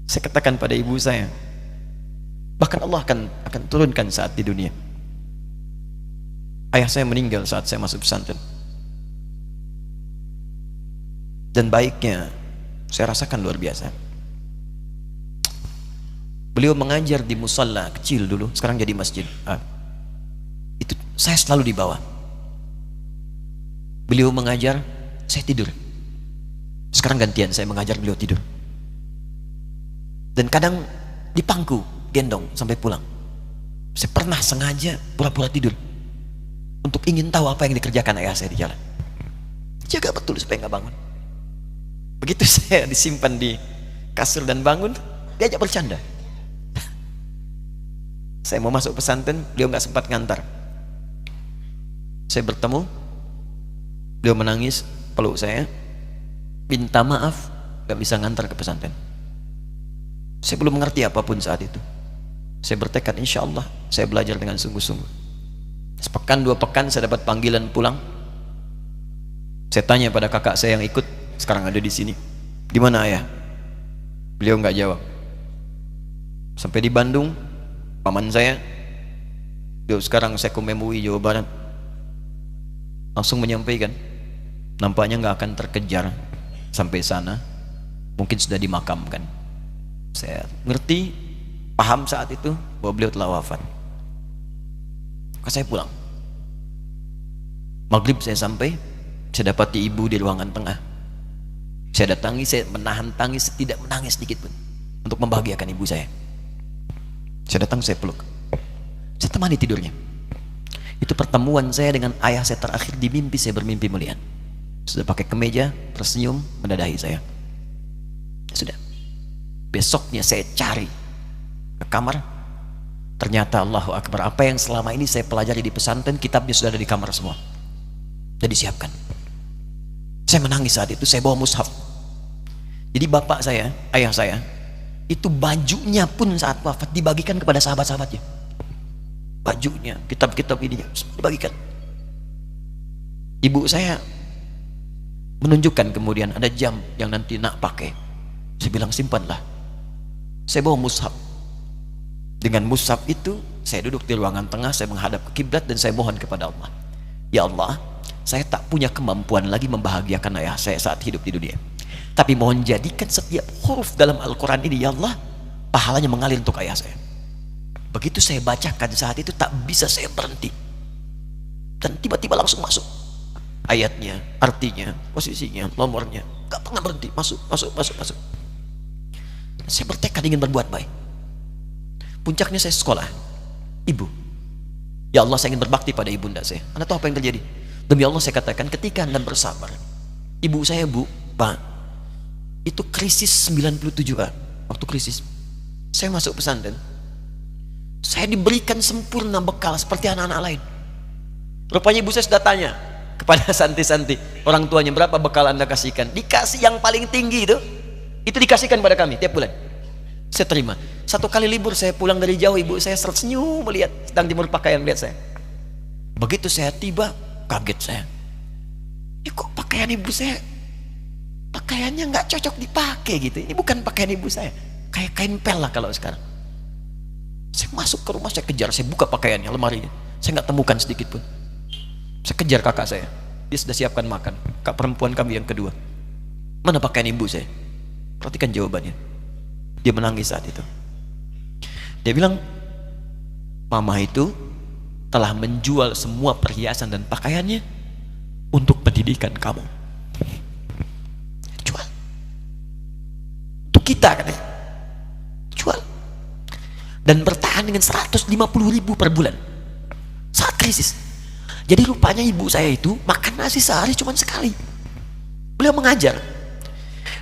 Saya katakan pada ibu saya, bahkan Allah akan turunkan saat di dunia. Ayah saya meninggal saat saya masuk pesantren, dan baiknya saya rasakan luar biasa. Beliau mengajar di musalla kecil dulu, sekarang jadi masjid. Itu saya selalu di bawah. Beliau mengajar, saya tidur. Sekarang gantian, saya mengajar, beliau tidur. Dan kadang dipangku, gendong sampai pulang. Saya pernah sengaja pura-pura tidur untuk ingin tahu apa yang dikerjakan ayah saya di jalan. Jaga betul supaya nggak bangun. Begitu saya disimpan di kasur dan bangun, diajak bercanda. Saya mau masuk pesantren, beliau nggak sempat ngantar. Saya bertemu, beliau menangis, peluk saya, minta maaf, nggak bisa ngantar ke pesantren. Saya belum mengerti apapun saat itu. Saya bertekad, insya Allah saya belajar dengan sungguh-sungguh. Sepekan 2 pekan saya dapat panggilan pulang. Saya tanya pada kakak saya yang ikut, sekarang ada di sini, gimana ayah? Beliau nggak jawab. Sampai di Bandung, paman saya, beliau sekarang Sekum MUI Jawa Barat, langsung menyampaikan, nampaknya nggak akan terkejar sampai sana, mungkin sudah dimakamkan. Saya ngerti, paham saat itu bahwa beliau telah wafat. Maka saya pulang. Maghrib saya sampai, saya dapati ibu di ruangan tengah. Saya datangi, saya menahan tangis, tidak menangis sedikit pun untuk membahagiakan ibu saya. Saya datang, saya peluk, saya temani tidurnya. Itu pertemuan saya dengan ayah saya terakhir di mimpi. Saya bermimpi melihat sudah pakai kemeja, tersenyum, mendadahi saya. Sudah. Besoknya saya cari ke kamar, ternyata Allahu Akbar, apa yang selama ini saya pelajari di pesantren, kitabnya sudah ada di kamar semua, sudah disiapkan. Saya menangis saat itu. Saya bawa mushaf. Jadi bapak saya, ayah saya, itu bajunya pun saat wafat dibagikan kepada sahabat-sahabatnya. Bajunya, kitab-kitab ini dibagikan. Ibu saya menunjukkan kemudian ada jam yang nanti nak pakai. Saya bilang simpanlah. Saya bawa mushaf. Dengan mushaf itu saya duduk di ruangan tengah, saya menghadap ke kiblat dan saya mohon kepada Allah, ya Allah, saya tak punya kemampuan lagi membahagiakan ayah saya saat hidup di dunia, tapi mohon jadikan setiap huruf dalam Al-Quran ini, ya Allah, pahalanya mengalir untuk ayah saya. Begitu saya bacakan saat itu, tak bisa saya berhenti, dan tiba-tiba langsung masuk ayatnya, artinya, posisinya, nomornya, gak pernah berhenti, masuk. Saya bertekad ingin berbuat baik. Puncaknya saya sekolah, ibu, ya Allah, saya ingin berbakti pada ibunda saya. Anda tahu apa yang terjadi? Demi Allah saya katakan, ketika Anda bersabar, ibu saya, bu, pak, itu krisis 97 Pak. Waktu krisis saya masuk pesantren, saya diberikan sempurna bekal seperti anak-anak lain. Rupanya ibu saya sudah tanya kepada santi-santi, orang tuanya, berapa bekal Anda kasihkan? Dikasih yang paling tinggi itu dikasihkan pada kami tiap bulan. Saya terima. Satu kali libur saya pulang dari jauh, ibu saya tersenyum melihat sedang jemur pakaian melihat saya. Begitu saya tiba, kaget saya. Kok pakaian ibu saya, pakaiannya nggak cocok dipakai gitu. Ini bukan pakaian ibu saya, kayak kain pel lah kalau sekarang. Saya masuk ke rumah, saya kejar, saya buka pakaiannya, lemarinya, saya nggak temukan sedikit pun. Saya kejar kakak saya, dia sudah siapkan makan. Kak perempuan kami yang kedua, mana pakaian ibu saya? Perhatikan jawabannya. Dia menangis saat itu. Dia bilang, mama itu telah menjual semua perhiasan dan pakaiannya untuk pendidikan kamu. Jual. Untuk kita katanya. Jual. Dan bertahan dengan 150.000 per bulan saat krisis. Jadi rupanya ibu saya itu makan nasi sehari cuma sekali. Beliau mengajar.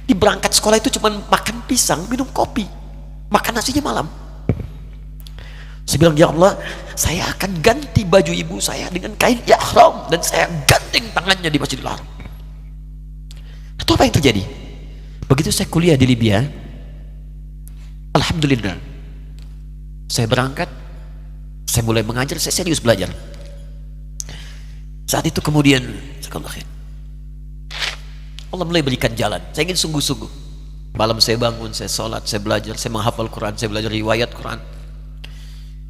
Di berangkat sekolah itu cuma makan pisang, minum kopi, makan nasinya malam. Saya bilang, ya Allah, saya akan ganti baju ibu saya dengan kain ihram dan saya ganting tangannya di Masjidil Haram. Itu apa yang terjadi? Begitu saya kuliah di Libya, alhamdulillah, saya berangkat, saya mulai mengajar, saya serius belajar. Saat itu kemudian Allah mulai berikan jalan. Saya ingin sungguh-sungguh. Malam saya bangun, saya sholat, saya belajar, saya menghafal Quran, saya belajar riwayat Quran.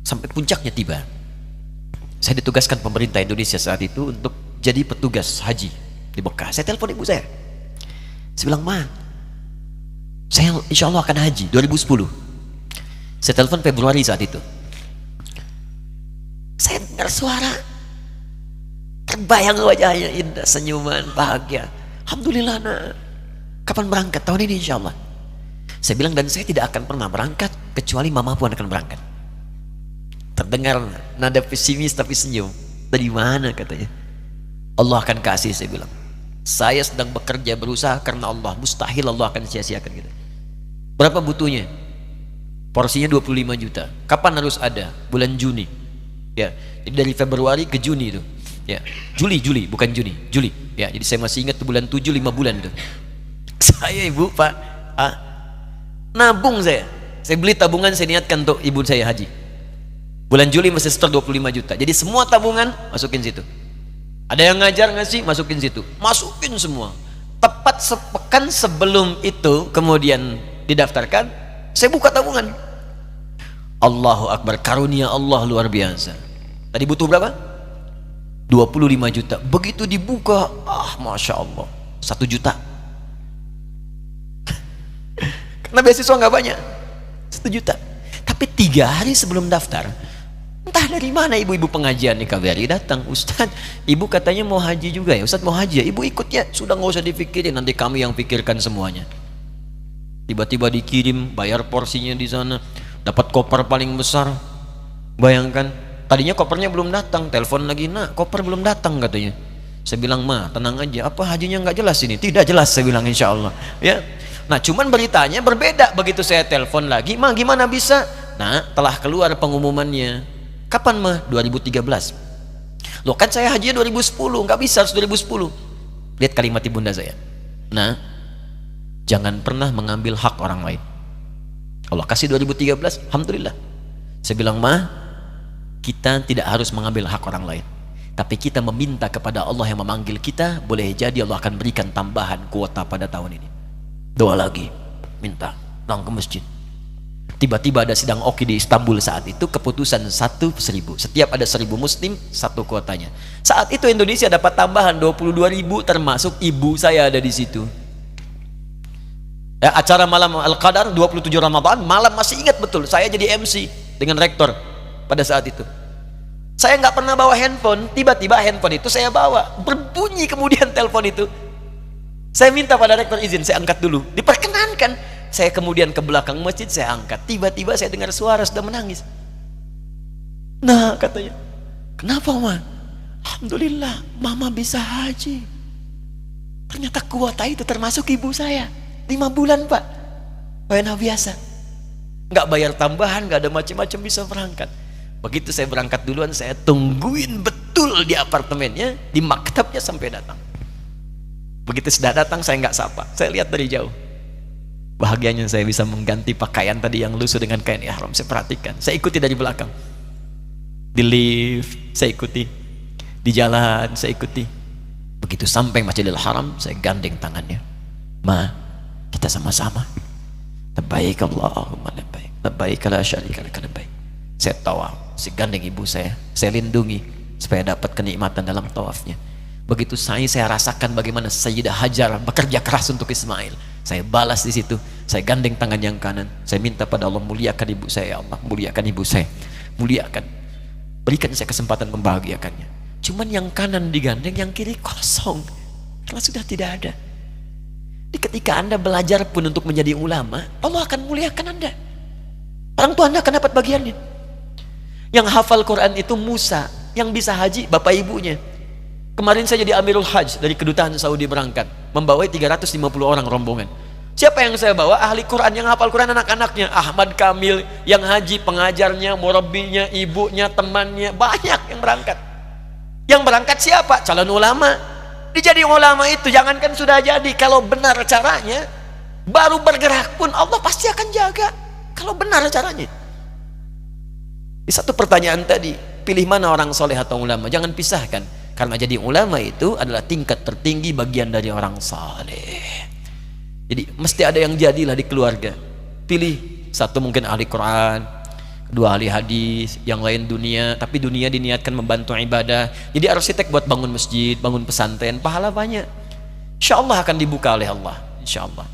Sampai puncaknya tiba. Saya ditugaskan pemerintah Indonesia saat itu untuk jadi petugas haji di Mekah. Saya telepon ibu saya. Saya bilang, Ma, saya insya Allah akan haji 2010. Saya telepon Februari saat itu. Saya dengar suara, terbayang wajahnya indah, senyuman, bahagia. Alhamdulillah, nak. Kapan berangkat? Tahun ini insya Allah. Saya bilang, dan saya tidak akan pernah berangkat kecuali mama pun akan berangkat. Terdengar nada pesimis tapi senyum. Dari mana katanya? Allah akan kasih, saya bilang. Saya sedang bekerja berusaha karena Allah. Mustahil Allah akan sia-siakan kita. Berapa butuhnya? Porsinya 25 juta. Kapan harus ada? Bulan Juni. Ya, jadi dari Februari ke Juni itu. Ya, Juli bukan Juni, Juli. Ya, jadi saya masih ingat tuh bulan 7, 5 bulan itu. Saya ibu, Pak, nabung saya beli tabungan, saya niatkan untuk ibu saya haji. Bulan Juli masih setor 25 juta. Jadi semua tabungan masukin situ. Ada yang ngajar ngasih, masukin situ. Masukin semua. Tepat sepekan sebelum itu kemudian didaftarkan, saya buka tabungan. Allahu Akbar, karunia Allah luar biasa. Tadi butuh berapa? 25 juta. Begitu dibuka, Masya Allah, 1 juta. Karena beasiswa nggak banyak, 1 juta. Tapi 3 hari sebelum daftar, entah dari mana ibu-ibu pengajian di KBRI datang, Ustadz, ibu katanya mau haji juga ya, Ustadz mau haji ya, ibu ikut ya, sudah nggak usah dipikirin, nanti kami yang pikirkan semuanya. Tiba-tiba dikirim, bayar porsinya di sana, dapat koper paling besar. Bayangkan, tadinya kopernya belum datang, telepon lagi, nak koper belum datang katanya. Saya bilang, Ma, tenang aja, apa hajinya nggak jelas ini? Tidak jelas, saya bilang, insya Allah. Ya. Nah, cuman beritanya berbeda. Begitu saya telepon lagi, Ma, gimana bisa? Nah, telah keluar pengumumannya. Kapan, Ma? 2013. Loh, kan saya hajinya 2010, nggak bisa, harus 2010. Lihat kalimat ibunda saya. Nah, jangan pernah mengambil hak orang lain. Allah kasih 2013, alhamdulillah. Saya bilang, Ma, kita tidak harus mengambil hak orang lain, tapi kita meminta kepada Allah yang memanggil kita. Boleh jadi Allah akan berikan tambahan kuota pada tahun ini. Doa lagi, minta, datang ke masjid. Tiba-tiba ada sidang Oki di Istanbul saat itu, keputusan 1.000. Setiap ada 1.000 muslim, 1 kuotanya. Saat itu Indonesia dapat tambahan 22.000, termasuk ibu saya ada di situ. Ya, acara malam Al-Qadar 27 Ramadan, malam masih ingat betul, saya jadi MC dengan rektor pada saat itu. Saya nggak pernah bawa handphone, tiba-tiba handphone itu saya bawa, berbunyi kemudian telepon itu. Saya minta pada rektor izin, saya angkat dulu, diperkenankan. Saya kemudian ke belakang masjid, saya angkat. Tiba-tiba saya dengar suara sudah menangis. Nah, katanya, kenapa, Ma? Alhamdulillah, Mama bisa haji. Ternyata kuota itu termasuk ibu saya. 5 bulan, Pak. Enak biasa. Nggak bayar tambahan, nggak ada macam-macam, bisa berangkat. Begitu saya berangkat duluan, saya tungguin betul di apartemennya, di maktabnya sampai datang. Begitu sudah datang, saya nggak sapa, saya lihat dari jauh. Bahagianya saya bisa mengganti pakaian tadi yang lusuh dengan kain ihram. Saya perhatikan, saya ikuti dari belakang. Di lift, saya ikuti. Di jalan, saya ikuti. Begitu sampai Masjidil Haram, saya gandeng tangannya. Ma, kita sama-sama. Labbaik Allahumma labbaik. Labbaik la syarika laka labbaik. Saya tawaf, saya gandeng ibu saya lindungi supaya dapat kenikmatan dalam tawafnya. Begitu saya rasakan bagaimana Sayyidah Hajar bekerja keras untuk Ismail. Saya balas di situ, saya gandeng tangan yang kanan. Saya minta pada Allah, muliakan ibu saya, ya Allah, muliakan ibu saya, muliakan, berikan saya kesempatan membahagiakannya. Cuman yang kanan digandeng, yang kiri kosong, karena sudah tidak ada. Jadi ketika Anda belajar pun untuk menjadi ulama, Allah akan muliakan Anda. Orang tua Anda akan dapat bagiannya. Yang hafal Quran itu Musa, yang bisa haji bapak ibunya. Kemarin saya jadi Amirul Hajj dari kedutaan Saudi berangkat, membawai 350 orang rombongan. Siapa yang saya bawa? Ahli Quran, yang hafal Quran anak-anaknya. Ahmad Kamil, yang haji, pengajarnya, murabbinya, ibunya, temannya, banyak yang berangkat. Yang berangkat siapa? Calon ulama. Dijadi ulama itu, jangankan sudah jadi, kalau benar caranya, baru bergerak pun Allah pasti akan jaga. Kalau benar caranya. Di satu pertanyaan tadi, pilih mana orang soleh atau ulama? Jangan pisahkan. Karena jadi ulama itu adalah tingkat tertinggi bagian dari orang saleh. Jadi mesti ada yang jadilah di keluarga. Pilih satu mungkin ahli Quran, kedua ahli hadis, yang lain dunia, tapi dunia diniatkan membantu ibadah. Jadi arsitek buat bangun masjid, bangun pesantren, pahala banyak. Insya Allah akan dibuka oleh Allah, insya Allah.